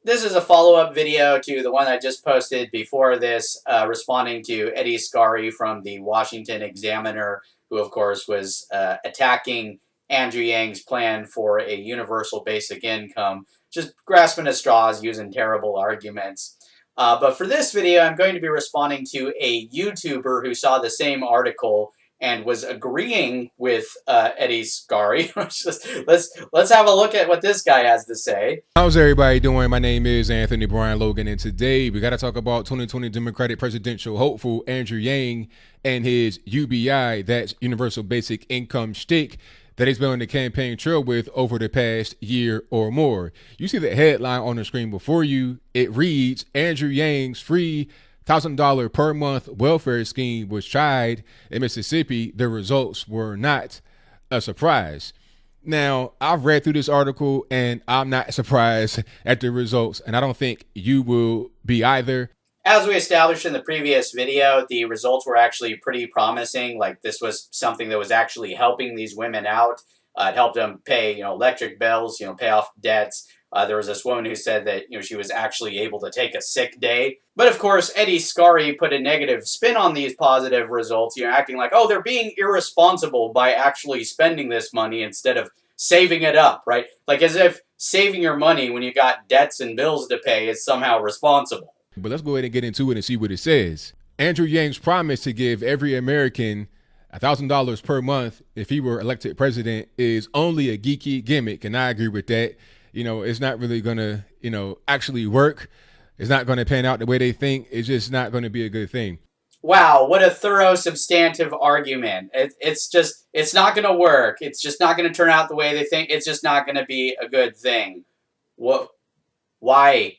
This is a follow-up video to the one I just posted before this, responding to Eddie Scarry from the Washington Examiner, who, of course, was attacking Andrew Yang's plan for a universal basic income, just grasping at straws, using terrible arguments. But for this video, I'm going to be responding to a YouTuber who saw the same article and was agreeing with Eddie Scarry. let's have a look at what this guy has to say. How's everybody doing? My name is Anthony Brian Logan, and today we got to talk about 2020 Democratic presidential hopeful Andrew Yang and his UBI, that's Universal Basic Income shtick, that he's been on the campaign trail with over the past year or more. You see the headline on the screen before you. It reads, Andrew Yang's free $1,000 per month welfare scheme was tried in Mississippi. The results were not a surprise. Now, I've read through this article and I'm not surprised at the results, and I don't think you will be either. As we established in the previous video, the results were actually pretty promising. Like, this was something that was actually helping these women out. It helped them pay, electric bills, pay off debts. There was this woman who said that, she was actually able to take a sick day. But of course, Eddie Scarry put a negative spin on these positive results, acting like, oh, they're being irresponsible by actually spending this money instead of saving it up, right? Like as if saving your money when you got debts and bills to pay is somehow responsible. But let's go ahead and get into it and see what it says. Andrew Yang's promise to give every American $1,000 per month if he were elected president is only a geeky gimmick, and I agree with that. It's not really going to, actually work. It's not going to pan out the way they think. It's just not going to be a good thing. Wow, what a thorough, substantive argument. It's not going to work. It's just not going to turn out the way they think. It's just not going to be a good thing. Why?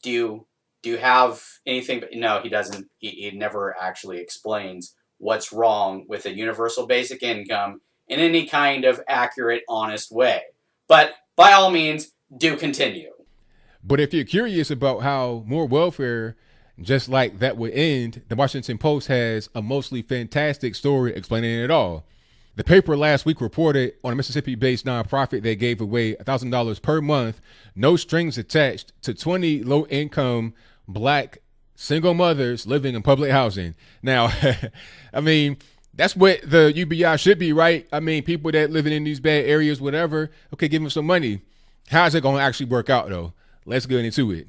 Do you have anything? No, he doesn't. He never actually explains what's wrong with a universal basic income in any kind of accurate, honest way. But by all means, do continue. But if you're curious about how more welfare just like that would end, the Washington Post has a mostly fantastic story explaining it all. The paper last week reported on a Mississippi-based nonprofit that gave away $1,000 per month, no strings attached, to 20 low-income Black single mothers living in public housing. Now, I mean, that's what the UBI should be, right? I mean, people that living in these bad areas, whatever, okay, give them some money. How's it going to actually work out, though? Let's get into it.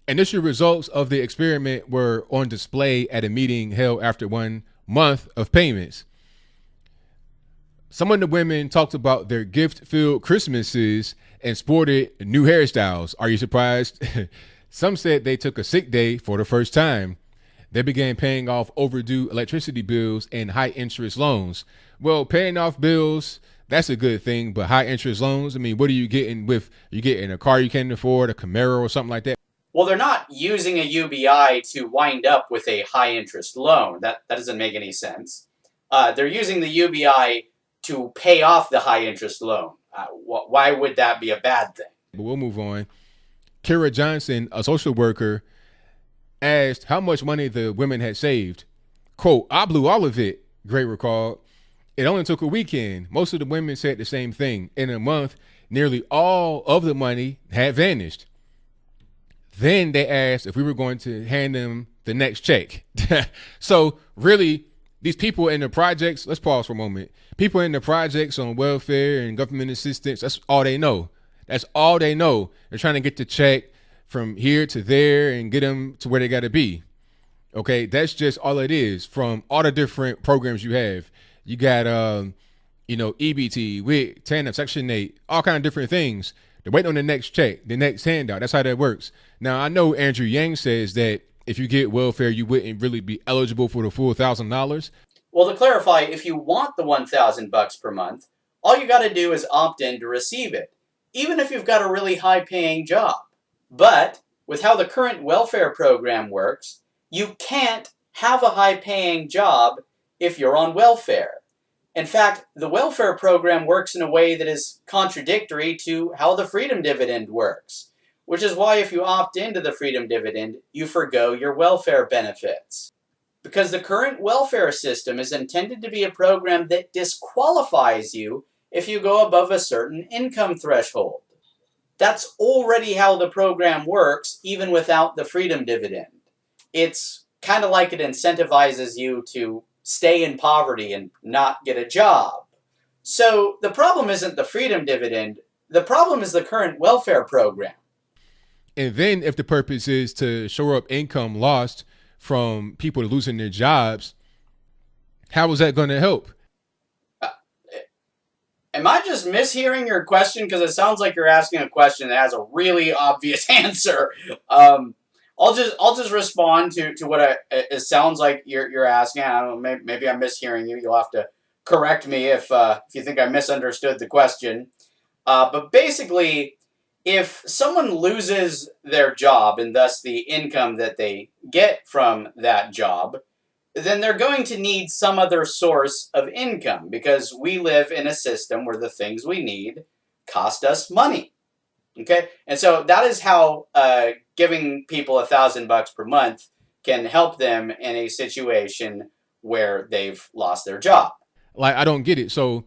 Initial results of the experiment were on display at a meeting held after 1 month of payments. Some of the women talked about their gift-filled Christmases and sported new hairstyles. Are you surprised? Some said they took a sick day for the first time. They began paying off overdue electricity bills and high-interest loans. Well, paying off bills, that's a good thing, but high-interest loans, I mean, what are you getting with? You getting a car you can't afford, a Camaro or something like that? Well, they're not using a UBI to wind up with a high-interest loan. That doesn't make any sense. They're using the UBI to pay off the high-interest loan. Why would that be a bad thing? But we'll move on. Kira Johnson, a social worker, asked how much money the women had saved. Quote, I blew all of it, Gray recalled. It only took a weekend. Most of the women said the same thing. In a month, nearly all of the money had vanished. Then they asked if we were going to hand them the next check. So really, these people in the projects, let's pause for a moment. People in the projects on welfare and government assistance, that's all they know. That's all they know. They're trying to get the check from here to there and get them to where they got to be. Okay, that's just all it is. From all the different programs you have, you got, EBT, WIC, TANF, Section 8, all kind of different things. They're waiting on the next check, the next handout. That's how that works. Now, I know Andrew Yang says that if you get welfare, you wouldn't really be eligible for the full $1,000. Well, to clarify, if you want the $1,000 per month, all you got to do is opt in to receive it, even if you've got a really high-paying job. But with how the current welfare program works, you can't have a high-paying job if you're on welfare. In fact, the welfare program works in a way that is contradictory to how the Freedom Dividend works, which is why if you opt into the Freedom Dividend, you forgo your welfare benefits. Because the current welfare system is intended to be a program that disqualifies you if you go above a certain income threshold. That's already how the program works, even without the freedom dividend. It's kind of like it incentivizes you to stay in poverty and not get a job. So the problem isn't the freedom dividend. The problem is the current welfare program. And then if the purpose is to shore up income lost from people losing their jobs, how is that going to help? Am I just mishearing your question? Because it sounds like you're asking a question that has a really obvious answer. I'll just respond to what it sounds like you're asking. I don't know, maybe I'm mishearing you. You'll have to correct me if you think I misunderstood the question. But basically, if someone loses their job and thus the income that they get from that job, then they're going to need some other source of income because we live in a system where the things we need cost us money. Okay, and so that is how giving people $1,000 per month can help them in a situation where they've lost their job. Like, I don't get it. So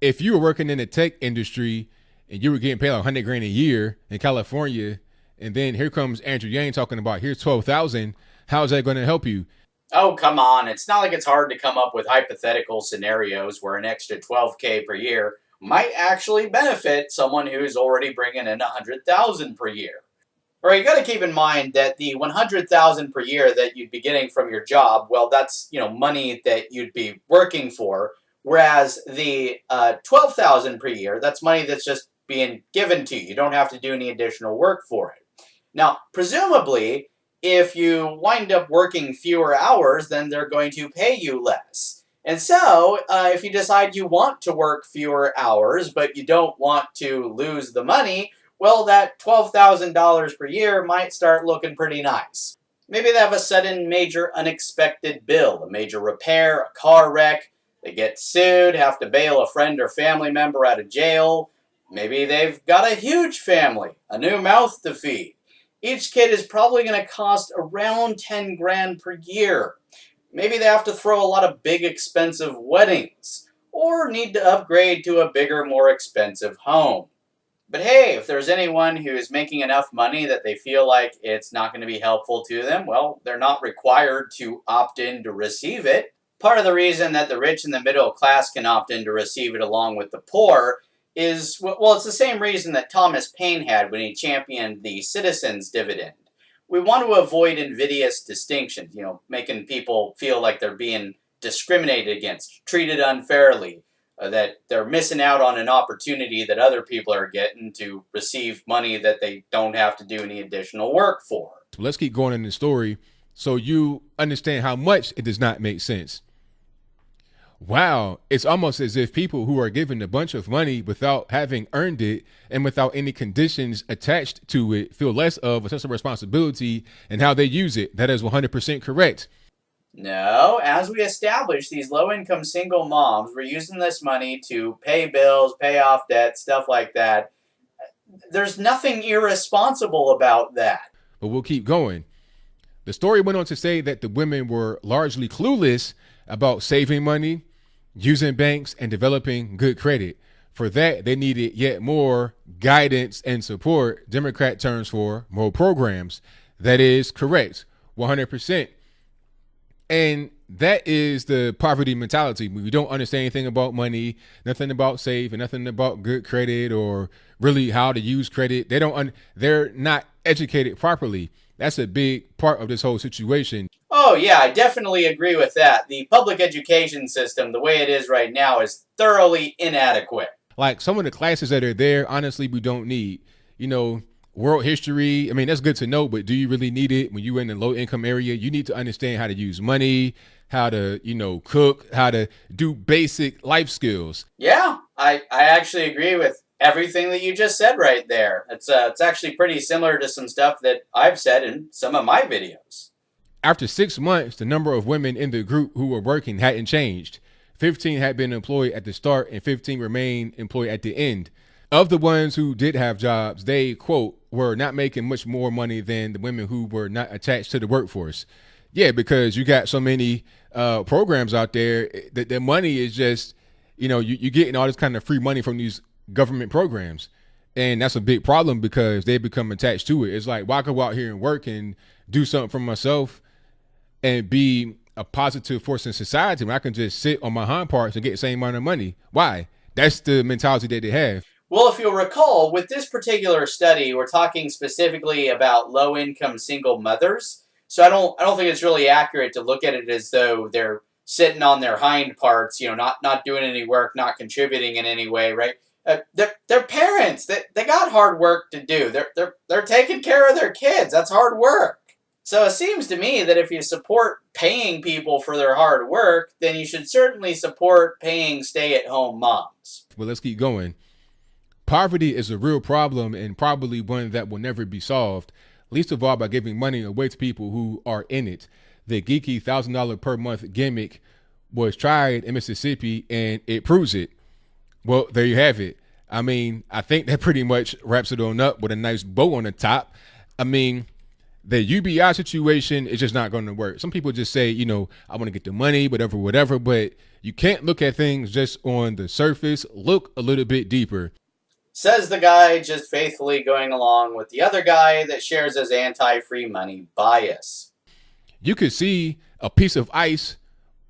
if you were working in the tech industry and you were getting paid like 100 grand a year in California, and then here comes Andrew Yang talking about here's 12,000, how is that going to help you? Oh, come on. It's not like it's hard to come up with hypothetical scenarios where an extra $12K per year might actually benefit someone who's already bringing in $100,000 per year. All right, you got to keep in mind that the $100,000 per year that you'd be getting from your job, well, that's money that you'd be working for, whereas the $12,000 per year, that's money that's just being given to you. You don't have to do any additional work for it. Now, presumably, if you wind up working fewer hours, then they're going to pay you less. And so, if you decide you want to work fewer hours, but you don't want to lose the money, well, that $12,000 per year might start looking pretty nice. Maybe they have a sudden major unexpected bill, a major repair, a car wreck, they get sued, have to bail a friend or family member out of jail. Maybe they've got a huge family, a new mouth to feed. Each kid is probably going to cost around 10 grand per year. Maybe they have to throw a lot of big expensive weddings, or need to upgrade to a bigger, more expensive home. But hey, if there's anyone who is making enough money that they feel like it's not going to be helpful to them, well, they're not required to opt in to receive it. Part of the reason that the rich and the middle class can opt in to receive it along with the poor is, well, it's the same reason that Thomas Paine had when he championed the citizens' dividend. We want to avoid invidious distinctions, making people feel like they're being discriminated against, treated unfairly, that they're missing out on an opportunity that other people are getting to receive money that they don't have to do any additional work for. Let's keep going in the story so you understand how much it does not make sense. Wow, it's almost as if people who are given a bunch of money without having earned it and without any conditions attached to it feel less of a sense of responsibility in how they use it. That is 100% correct. No, as we established, these low-income single moms were using this money to pay bills, pay off debt, stuff like that. There's nothing irresponsible about that. But we'll keep going. The story went on to say that the women were largely clueless about saving money, using banks, and developing good credit. For that, they needed yet more guidance and support. Democrat terms for more programs. That is correct, 100%. And that is the poverty mentality. We don't understand anything about money, nothing about saving, nothing about good credit or really how to use credit. They're not educated properly. That's a big part of this whole situation. Oh, yeah, I definitely agree with that. The public education system, the way it is right now, is thoroughly inadequate. Like some of the classes that are there, honestly, we don't need. World history, I mean, that's good to know, but do you really need it when you're in a low income area? You need to understand how to use money, how to, cook, how to do basic life skills. Yeah, I actually agree with everything that you just said right there. It's actually pretty similar to some stuff that I've said in some of my videos. After 6 months, the number of women in the group who were working hadn't changed. 15 had been employed at the start and 15 remained employed at the end. Of the ones who did have jobs, they, quote, were not making much more money than the women who were not attached to the workforce. Yeah, because you got so many programs out there that the money is just, you're getting all this kind of free money from these government programs. And that's a big problem because they become attached to it. It's like, why go out here and work and do something for myself and be a positive force in society when I can just sit on my hind parts and get the same amount of money? Why? That's the mentality that they have. Well, if you'll recall, with this particular study, we're talking specifically about low-income single mothers. So I don't think it's really accurate to look at it as though they're sitting on their hind parts, not doing any work, not contributing in any way, right? They're parents. They got hard work to do. They're taking care of their kids. That's hard work. So it seems to me that if you support paying people for their hard work, then you should certainly support paying stay-at-home moms. Well, let's keep going. Poverty is a real problem and probably one that will never be solved, least of all by giving money away to people who are in it. The geeky $1,000 per month gimmick was tried in Mississippi and it proves it. Well, there you have it. I mean, I think that pretty much wraps it on up with a nice bow on the top. I mean, the UBI situation is just not going to work. Some people just say, I want to get the money, whatever, but you can't look at things just on the surface. Look a little bit deeper. Says the guy just faithfully going along with the other guy that shares his anti-free money bias. You could see a piece of ice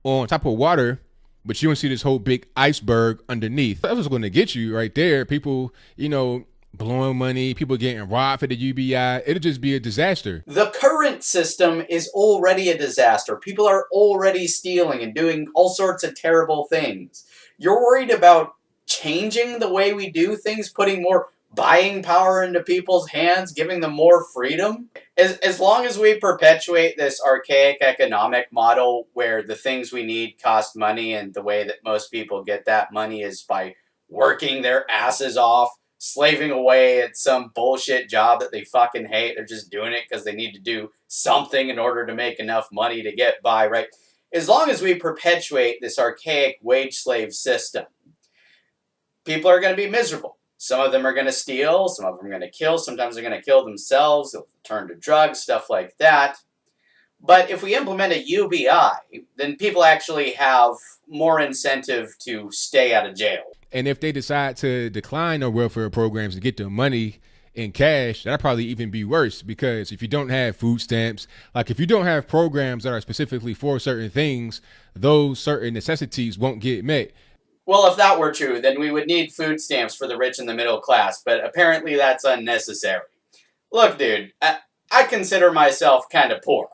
on top of water, but you don't see this whole big iceberg underneath. That was going to get you right there. People, blowing money, people getting robbed for the UBI. It'll just be a disaster. The current system is already a disaster. People are already stealing and doing all sorts of terrible things. You're worried about changing the way we do things, putting more buying power into people's hands, giving them more freedom? As long as we perpetuate this archaic economic model where the things we need cost money, and the way that most people get that money is by working their asses off, slaving away at some bullshit job that they fucking hate. They're just doing it because they need to do something in order to make enough money to get by, right? As long as we perpetuate this archaic wage slave system, people are going to be miserable. Some of them are going to steal, some of them are going to kill, sometimes they're going to kill themselves, they'll turn to drugs, stuff like that. But if we implement a UBI, then people actually have more incentive to stay out of jail. And if they decide to decline their welfare programs and get their money in cash, that'll probably even be worse, because if you don't have food stamps, like if you don't have programs that are specifically for certain things, those certain necessities won't get met. Well, if that were true, then we would need food stamps for the rich and the middle class, but apparently that's unnecessary. Look, dude, I consider myself kind of poor.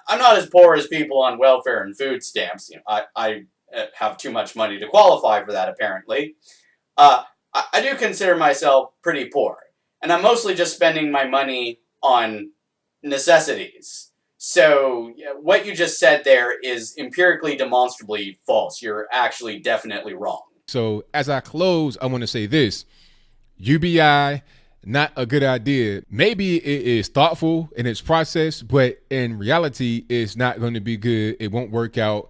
I'm not as poor as people on welfare and food stamps. I have too much money to qualify for that, apparently. I do consider myself pretty poor, and I'm mostly just spending my money on necessities. So what you just said there is empirically demonstrably false. You're actually definitely wrong. So as I close, I want to say this. UBI, not a good idea. Maybe it is thoughtful in its process, but in reality, it's not going to be good. It won't work out.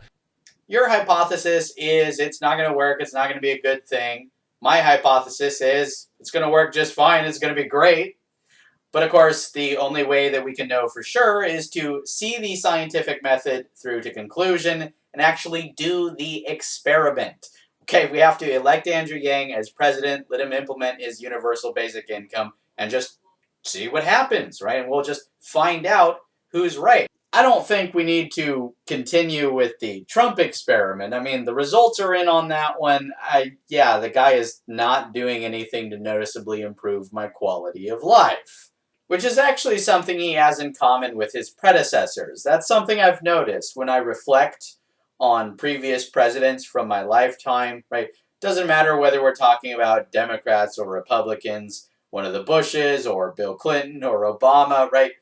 Your hypothesis is it's not going to work. It's not going to be a good thing. My hypothesis is it's going to work just fine. It's going to be great. But of course, the only way that we can know for sure is to see the scientific method through to conclusion and actually do the experiment. Okay, we have to elect Andrew Yang as president, let him implement his universal basic income, and just see what happens, right? And we'll just find out who's right. I don't think we need to continue with the Trump experiment. I mean, the results are in on that one. The guy is not doing anything to noticeably improve my quality of life, which is actually something he has in common with his predecessors. That's something I've noticed when I reflect on previous presidents from my lifetime, right? Doesn't matter whether we're talking about Democrats or Republicans, one of the Bushes or Bill Clinton or Obama, right?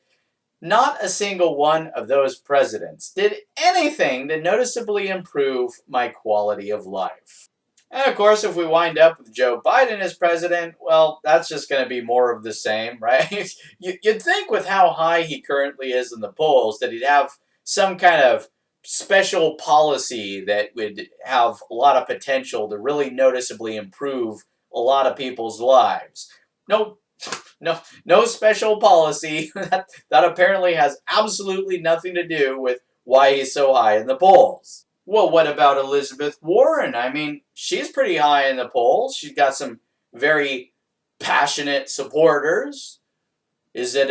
Not a single one of those presidents did anything to noticeably improve my quality of life. And of course, if we wind up with Joe Biden as president, well, that's just going to be more of the same, right? You'd think with how high he currently is in the polls that he'd have some kind of special policy that would have a lot of potential to really noticeably improve a lot of people's lives. No special policy that apparently has absolutely nothing to do with why he's so high in the polls. Well, what about Elizabeth Warren? I mean, she's pretty high in the polls. She's got some very passionate supporters? Is it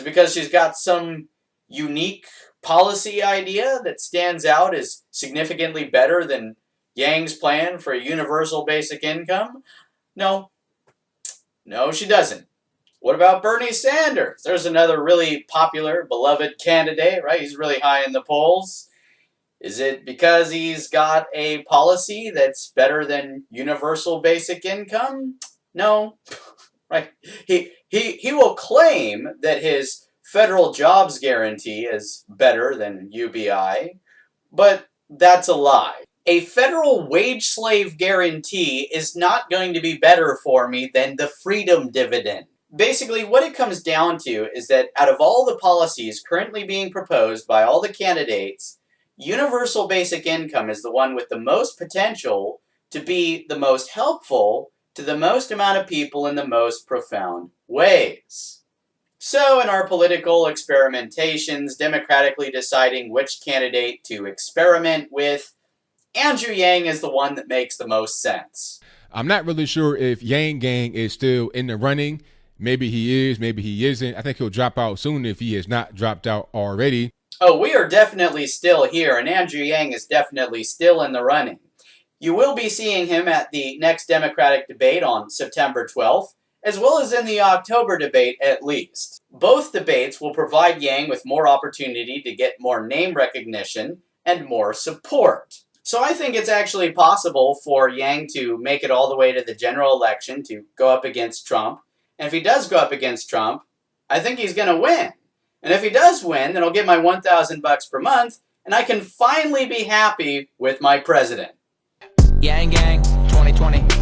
because she's got some unique policy idea that stands out as significantly better than Yang's plan for a universal basic income? No, she doesn't. What about Bernie Sanders? There's another really popular, beloved candidate, right? He's really high in the polls. Is it because he's got a policy that's better than universal basic income? No, right? He will claim that his federal jobs guarantee is better than UBI, but that's a lie. A federal wage slave guarantee is not going to be better for me than the freedom dividend. Basically, what it comes down to is that out of all the policies currently being proposed by all the candidates, universal basic income is the one with the most potential to be the most helpful to the most amount of people in the most profound ways. So, in our political experimentations, democratically deciding which candidate to experiment with, Andrew Yang is the one that makes the most sense. I'm not really sure if Yang Gang is still in the running. Maybe he is, maybe he isn't. I think he'll drop out soon if he has not dropped out already. Oh, we are definitely still here, and Andrew Yang is definitely still in the running. You will be seeing him at the next Democratic debate on September 12th, as well as in the October debate at least. Both debates will provide Yang with more opportunity to get more name recognition and more support. So I think it's actually possible for Yang to make it all the way to the general election to go up against Trump. And if he does go up against Trump, I think he's going to win. And if he does win, then I'll get my $1,000 per month, and I can finally be happy with my president. Yang Gang 2020.